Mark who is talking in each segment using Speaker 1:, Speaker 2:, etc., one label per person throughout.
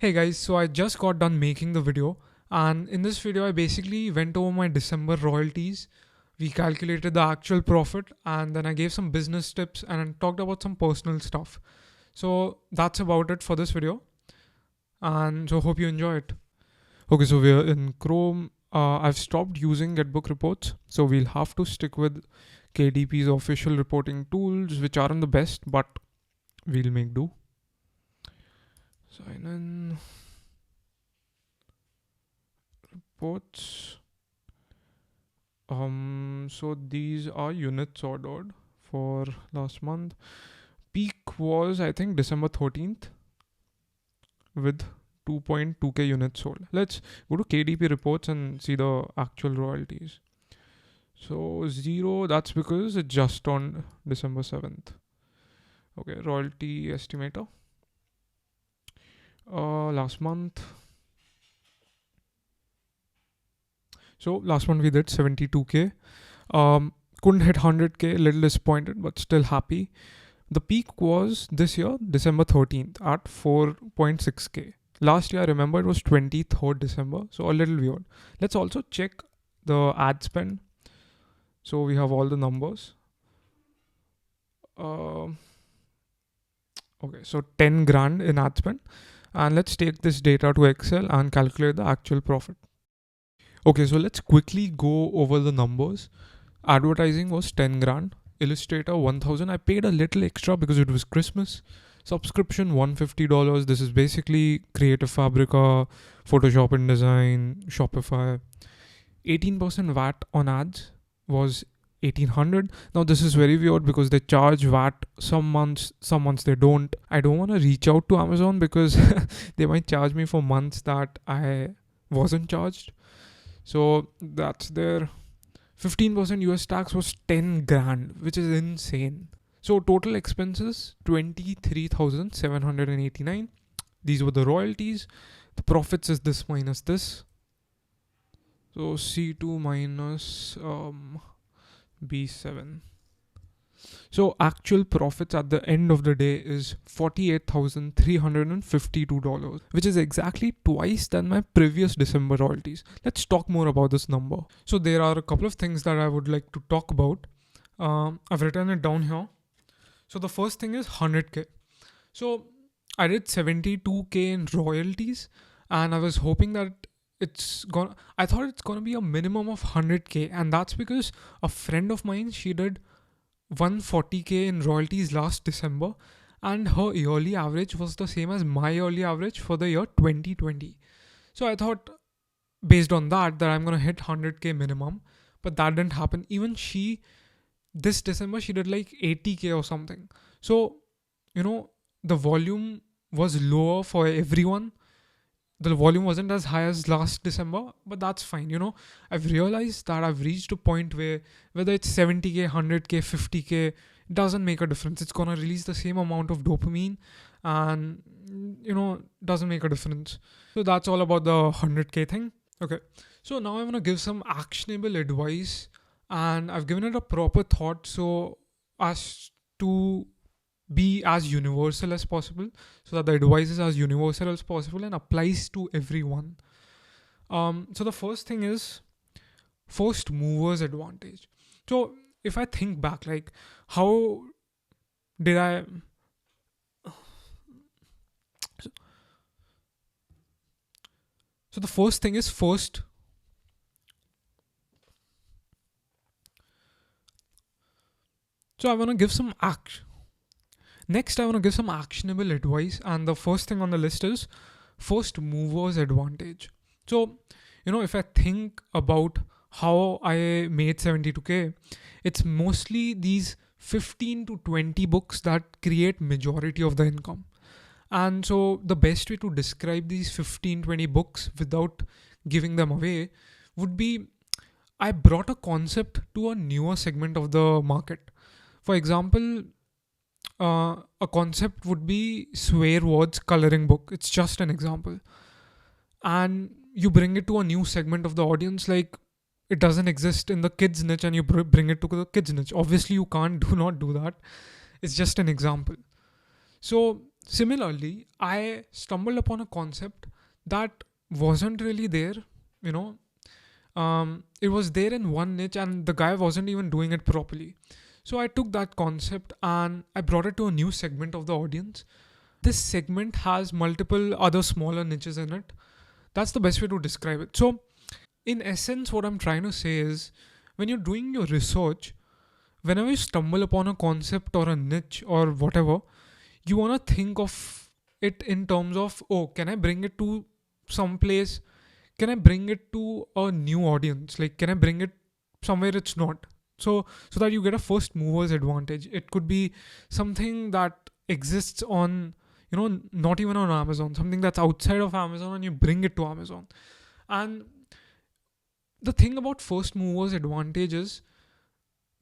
Speaker 1: Hey guys, so I just got done making the video, and in this video I basically went over my December royalties. We calculated the actual profit, and then I gave some business tips and talked about some personal stuff. So that's about it for this video, and so hope you enjoy it. Okay, so we're in Chrome. I've stopped using Getbook reports, so we'll have to stick with KDP's official reporting tools, which aren't the best, but we'll make do. Sign in. Reports. So these are units ordered for last month. Peak was I think December 13th with 2.2k units sold. Let's go to KDP reports and see the actual royalties. So zero, that's because it's just on December 7th. Okay, royalty estimator. Last month. So last month we did 72k. Couldn't hit 100k, little disappointed, but still happy. The peak was this year, December 13th at 4.6k. Last year, I remember it was 23rd December, so a little weird. Let's also check the ad spend. So we have all the numbers. Okay, so 10 grand in ad spend. And let's take this data to Excel and calculate the actual profit. Okay, so let's quickly go over the numbers. Advertising was 10 grand. Illustrator 1000. I paid a little extra because it was Christmas. Subscription $150. This is basically Creative Fabrica, Photoshop, InDesign, Shopify. 18% VAT on ads was 1800. Now this is very weird because they charge VAT some months they don't. I don't want to reach out to Amazon because they might charge me for months that I wasn't charged. So that's their 15% US tax was 10 grand, which is insane. So total expenses 23,789. These were the royalties. The profits is this minus this. So C2 minus B7. So actual profits at the end of the day is $48,352, which is exactly twice than my previous December royalties. Let's talk more about this number. So there are a couple of things that I would like to talk about. I've written it down here. So the first thing is 100k. So I did 72k in royalties, and I was hoping that I thought it's gonna be a minimum of 100k, and that's because a friend of mine, she did 140k in royalties last December, and her yearly average was the same as my yearly average for the year 2020. So I thought, based on that I'm gonna hit 100k minimum, but that didn't happen. Even this December she did like 80k or something. So the volume was lower for everyone. The volume wasn't as high as last December, but that's fine. I've realized that I've reached a point where whether it's 70k, 100k, 50k, it doesn't make a difference. It's gonna release the same amount of dopamine, and doesn't make a difference. So that's all about the 100k thing. Okay, so now I'm gonna give some actionable advice, and I've given it a proper thought so as to be as universal as possible, so that the advice is as universal as possible and applies to everyone. So the first thing is first movers advantage. So if I think back, like, how did I so the first thing is first so I want to give some action. Next, I want to give some actionable advice, and the first thing on the list is first movers advantage. So, if I think about how I made 72k, it's mostly these 15 to 20 books that create majority of the income. And so the best way to describe these 15-20 books without giving them away would be, I brought a concept to a newer segment of the market. For example, a concept would be swear words coloring book. It's just an example. And you bring it to a new segment of the audience, like it doesn't exist in the kids niche, and you bring it to the kids niche. Obviously, you can't do not do that. It's just an example. So similarly, I stumbled upon a concept that wasn't really there, you know. It was there in one niche and the guy wasn't even doing it properly. So I took that concept and I brought it to a new segment of the audience. This segment has multiple other smaller niches in it. That's the best way to describe it. So in essence, what I'm trying to say is, when you're doing your research, whenever you stumble upon a concept or a niche or whatever, you want to think of it in terms of, oh, can I bring it to some place? Can I bring it to a new audience? Like, can I bring it somewhere it's not? So that you get a first mover's advantage. It could be something that exists on, not even on Amazon, something that's outside of Amazon, and you bring it to Amazon. And the thing about first movers advantage is,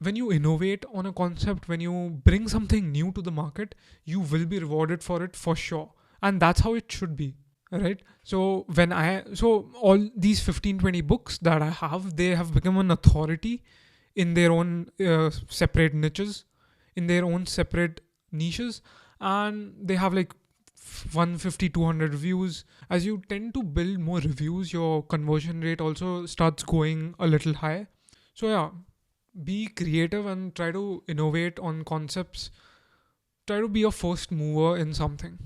Speaker 1: when you innovate on a concept, when you bring something new to the market, you will be rewarded for it for sure. And that's how it should be. Right. So all these 15, 20 books that I have, they have become an authority in their own separate niches, in their own separate niches. And they have like 150, 200 reviews. As you tend to build more reviews, your conversion rate also starts going a little high. So yeah, be creative and try to innovate on concepts. Try to be a first mover in something,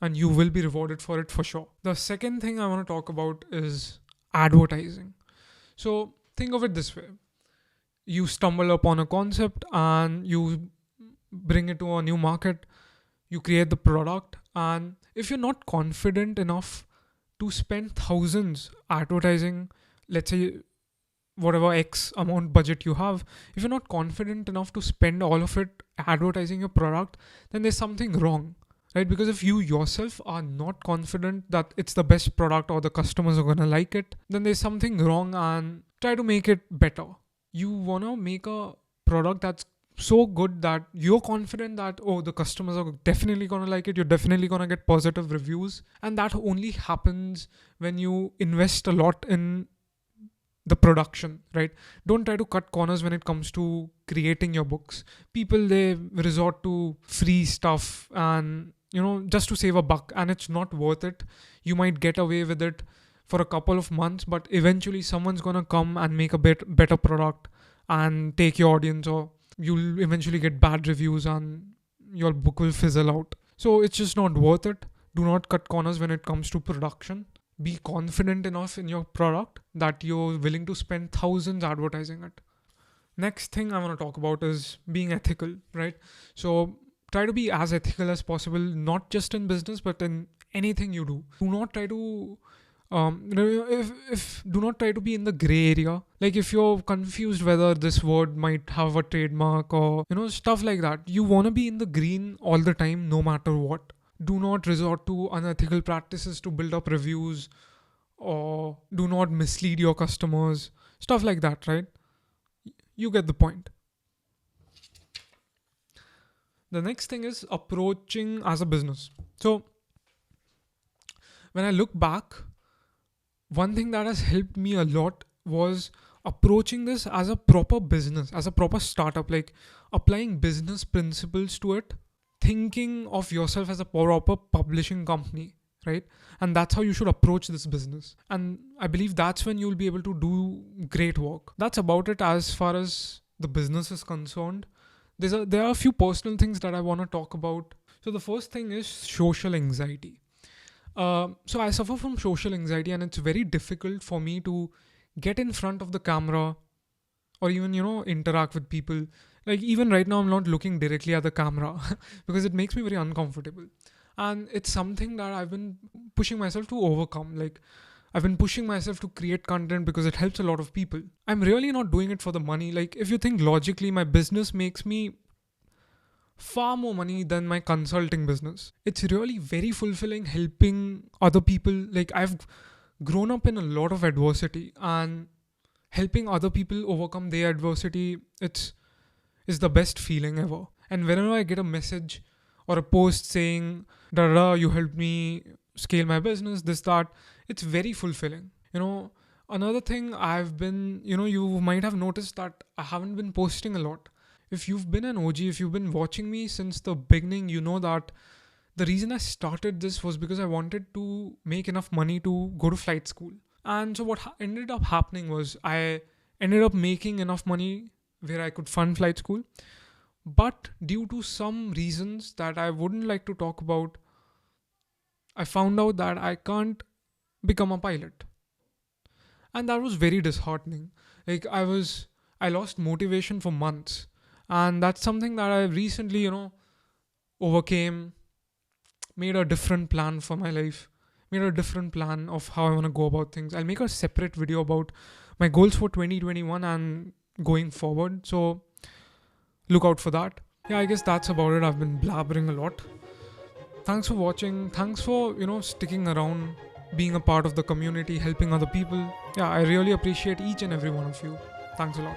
Speaker 1: and you will be rewarded for it for sure. The second thing I want to talk about is advertising. So think of it this way: you stumble upon a concept and you bring it to a new market, you create the product, and if you're not confident enough to spend thousands advertising, let's say whatever X amount budget you have, if you're not confident enough to spend all of it advertising your product, then there's something wrong, right? Because if you yourself are not confident that it's the best product or the customers are gonna like it, then there's something wrong, and try to make it better. You wanna make a product that's so good that you're confident that, oh, the customers are definitely gonna like it, you're definitely gonna get positive reviews. And that only happens when you invest a lot in the production, right? Don't try to cut corners when it comes to creating your books. People, they resort to free stuff and, just to save a buck, and it's not worth it. You might get away with it for a couple of months, but eventually someone's gonna come and make a better product and take your audience, or you'll eventually get bad reviews and your book will fizzle out. So it's just not worth it. Do not cut corners when it comes to production. Be confident enough in your product that you're willing to spend thousands advertising it. Next thing I want to talk about is being ethical, right? So try to be as ethical as possible, not just in business, but in anything you do. Do not try to if do not try to be in the gray area. Like, if you're confused whether this word might have a trademark or stuff like that, you want to be in the green all the time, no matter what. Do not resort to unethical practices to build up reviews, or do not mislead your customers, stuff like that, right? You get the point. The next thing is approaching as a business. So when I look back, one thing that has helped me a lot was approaching this as a proper business, as a proper startup, like applying business principles to it, thinking of yourself as a proper publishing company, right? And that's how you should approach this business. And I believe that's when you'll be able to do great work. That's about it as far as the business is concerned. There are a few personal things that I want to talk about. So the first thing is social anxiety. So I suffer from social anxiety, and it's very difficult for me to get in front of the camera or even, interact with people. Like, even right now, I'm not looking directly at the camera because it makes me very uncomfortable. And it's something that I've been pushing myself to overcome. Like, I've been pushing myself to create content because it helps a lot of people. I'm really not doing it for the money. Like, if you think logically, my business makes me far more money than my consulting business. It's really very fulfilling helping other people. Like, I've grown up in a lot of adversity, and helping other people overcome their adversity, it's the best feeling ever. And whenever I get a message or a post saying, da da da, you helped me scale my business, this, that, it's very fulfilling. Another thing I've been, you might have noticed that I haven't been posting a lot. If you've been an OG, if you've been watching me since the beginning, you know that The reason I started this was because I wanted to make enough money to go to flight school. And so what ended up happening was I ended up making enough money where I could fund flight school. But due to some reasons that I wouldn't like to talk about, I found out that I can't become a pilot. And that was very disheartening. Like I lost motivation for months. And that's something that I recently, overcame, made a different plan for my life, made a different plan of how I want to go about things. I'll make a separate video about my goals for 2021 and going forward. So look out for that. Yeah, I guess that's about it. I've been blabbering a lot. Thanks for watching. Thanks for, sticking around, being a part of the community, helping other people. Yeah, I really appreciate each and every one of you. Thanks a lot.